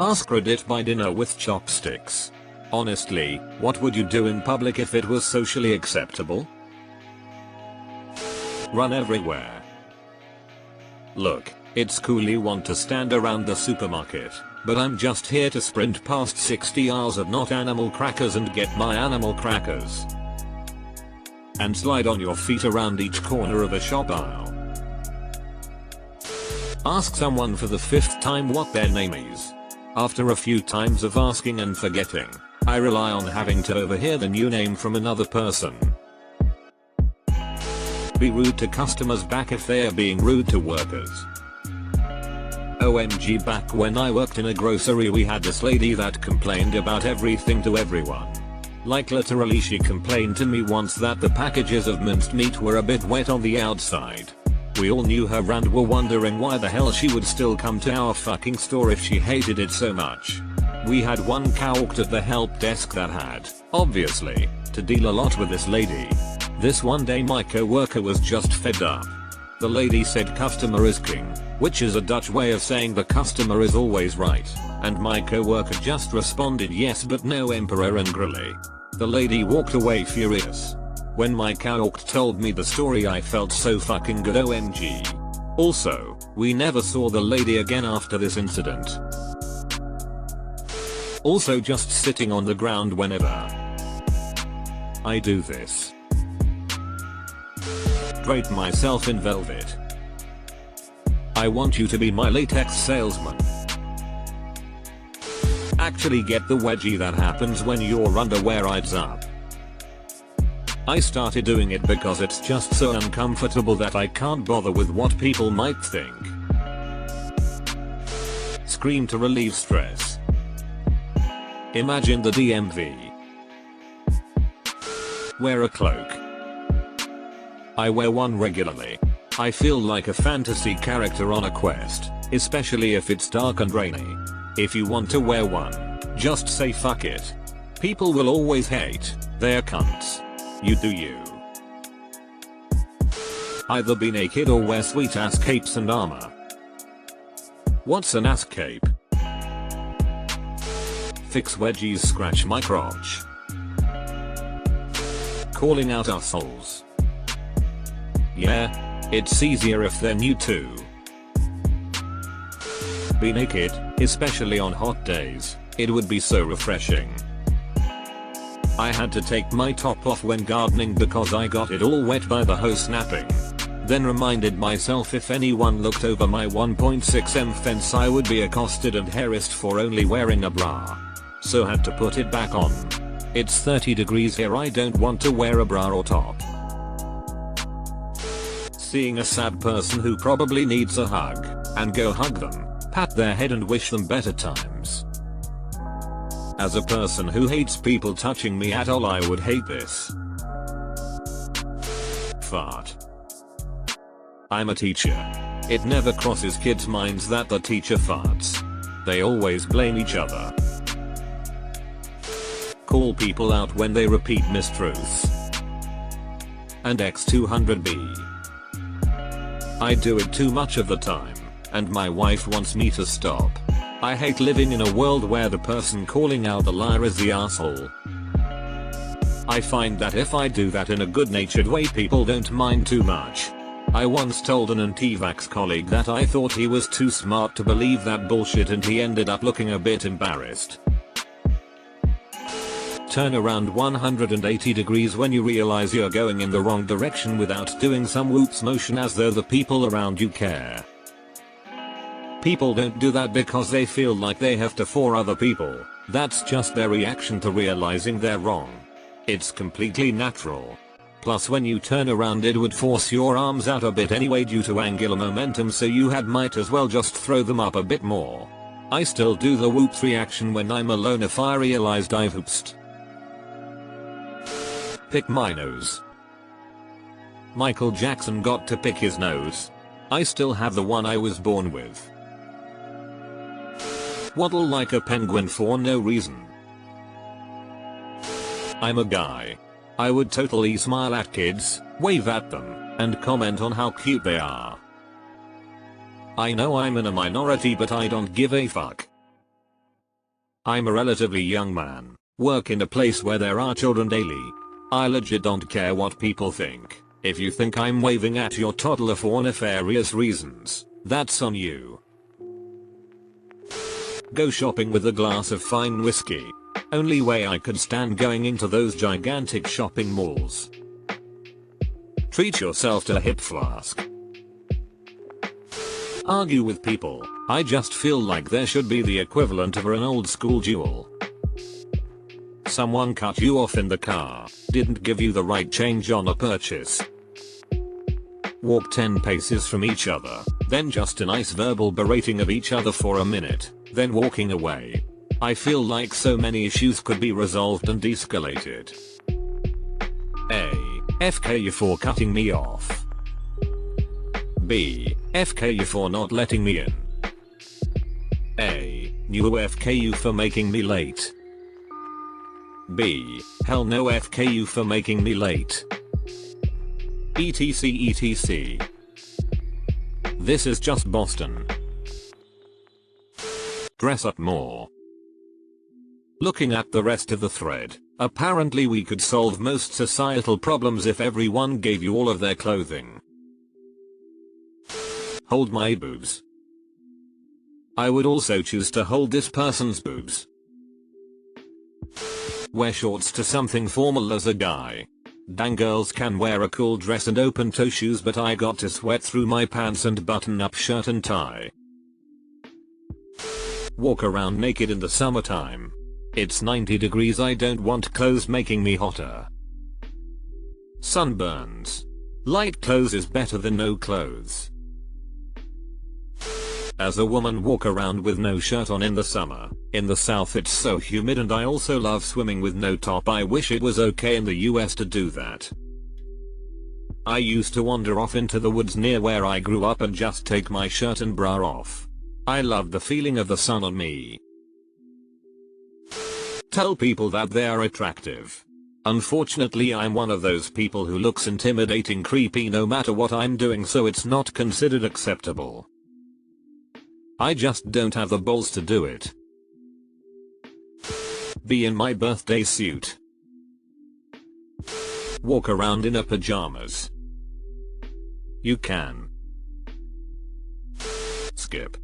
AskReddit by dinner with chopsticks. Honestly, what would you do in public if it was socially acceptable? Run everywhere. Look, it's cool you want to stand around the supermarket, but I'm just here to sprint past 60 hours of not animal crackers and get my animal crackers. And slide on your feet around each corner of a shop aisle. Ask someone for the 5th time what their name is. After a few times of asking and forgetting, I rely on having to overhear the new name from another person. Be rude to customers back if they are being rude to workers. OMG, back when I worked in a grocery we had this lady that complained about everything to everyone. Like literally she complained to me once that the packages of minced meat were a bit wet on the outside. We all knew her and were wondering why the hell she would still come to our fucking store if she hated it so much. We had one coworker at the help desk that had, obviously, to deal a lot with this lady. This one day my coworker was just fed up. The lady said customer is king, which is a Dutch way of saying the customer is always right, and my coworker just responded yes but no emperor angrily. The lady walked away furious. When my coworker told me the story I felt so fucking good, OMG. Also, we never saw the lady again after this incident. Also just sitting on the ground whenever I do this. Drape myself in velvet. I want you to be my latex salesman. Actually get the wedgie that happens when your underwear rides up. I started doing it because it's just so uncomfortable that I can't bother with what people might think. Scream to relieve stress. Imagine the DMV. Wear a cloak. I wear one regularly. I feel like a fantasy character on a quest, especially if it's dark and rainy. If you want to wear one, just say fuck it. People will always hate, they're cunts. You do you. Either be naked or wear sweet ass capes and armor. What's an ass cape? Fix wedgies, scratch my crotch. Calling out assholes. Yeah, it's easier if they're new too. Be naked, especially on hot days, it would be so refreshing. I had to take my top off when gardening because I got it all wet by the hose snapping. Then reminded myself if anyone looked over my 1.6m fence I would be accosted and harassed for only wearing a bra. So had to put it back on. It's 30 degrees here, I don't want to wear a bra or top. Seeing a sad person who probably needs a hug, and go hug them, pat their head and wish them better times. As a person who hates people touching me at all, I would hate this. Fart. I'm a teacher. It never crosses kids' minds that the teacher farts. They always blame each other. Call people out when they repeat mistruths. And X200B. I do it too much of the time, and my wife wants me to stop. I hate living in a world where the person calling out the liar is the asshole. I find that if I do that in a good-natured way, people don't mind too much. I once told an anti-vax colleague that I thought he was too smart to believe that bullshit and he ended up looking a bit embarrassed. Turn around 180 degrees when you realize you're going in the wrong direction without doing some whoops motion as though the people around you care. People don't do that because they feel like they have to for other people. That's just their reaction to realizing they're wrong. It's completely natural. Plus when you turn around it would force your arms out a bit anyway due to angular momentum, so you might as well just throw them up a bit more. I still do the whoops reaction when I'm alone if I realized I've whoopsed. Pick my nose. Michael Jackson got to pick his nose. I still have the one I was born with. Waddle like a penguin for no reason. I'm a guy. I would totally smile at kids, wave at them, and comment on how cute they are. I know I'm in a minority, but I don't give a fuck. I'm a relatively young man, work in a place where there are children daily. I legit don't care what people think. If you think I'm waving at your toddler for nefarious reasons, that's on you. Go shopping with a glass of fine whiskey. Only way I could stand going into those gigantic shopping malls. Treat yourself to a hip flask. Argue with people. I just feel like there should be the equivalent of an old school duel. Someone cut you off in the car, didn't give you the right change on a purchase. Walk 10 paces from each other, then just a nice verbal berating of each other for a minute, then walking away. I feel like so many issues could be resolved and de-escalated. A. FK you for cutting me off. B. FK you for not letting me in. A. New FK you for making me late. B. Hell no FK you for making me late. etc. This is just Boston. Dress up more. Looking at the rest of the thread, apparently we could solve most societal problems if everyone gave you all of their clothing. Hold my boobs. I would also choose to hold this person's boobs. Wear shorts to something formal as a guy. Dang, girls can wear a cool dress and open toe shoes, but I got to sweat through my pants and button up shirt and tie. Walk around naked in the summertime. It's 90 degrees, I don't want clothes making me hotter. Sunburns. Light clothes is better than no clothes. As a woman, walk around with no shirt on in the summer. In the south it's so humid, and I also love swimming with no top. I wish it was okay in the US to do that. I used to wander off into the woods near where I grew up and just take my shirt and bra off. I loved the feeling of the sun on me. Tell people that they are attractive. Unfortunately, I'm one of those people who looks intimidating, creepy no matter what I'm doing, so it's not considered acceptable. I just don't have the balls to do it. Be in my birthday suit. Walk around in a pajamas. You can. Skip.